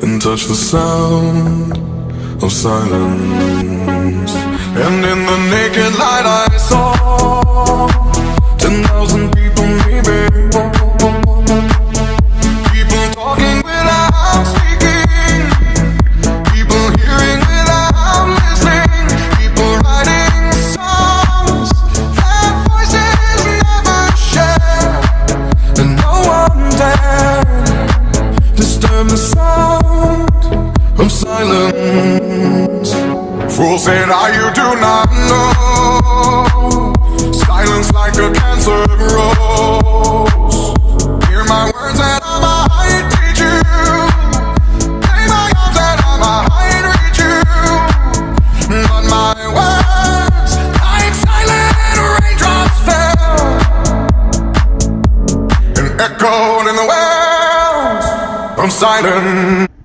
and touch the sound of silence. And in the naked light I saw 10,000 people maybe, people talking without speaking, people hearing without listening, people writing songs that voices never share, and no one dared disturb the sound of silence. Fool said, you do not know. Silence like a cancer grows. Hear my words and I might teach you. Play my arms and I might reach you. But my words, like silent raindrops, fell and echoed in the wells of silence.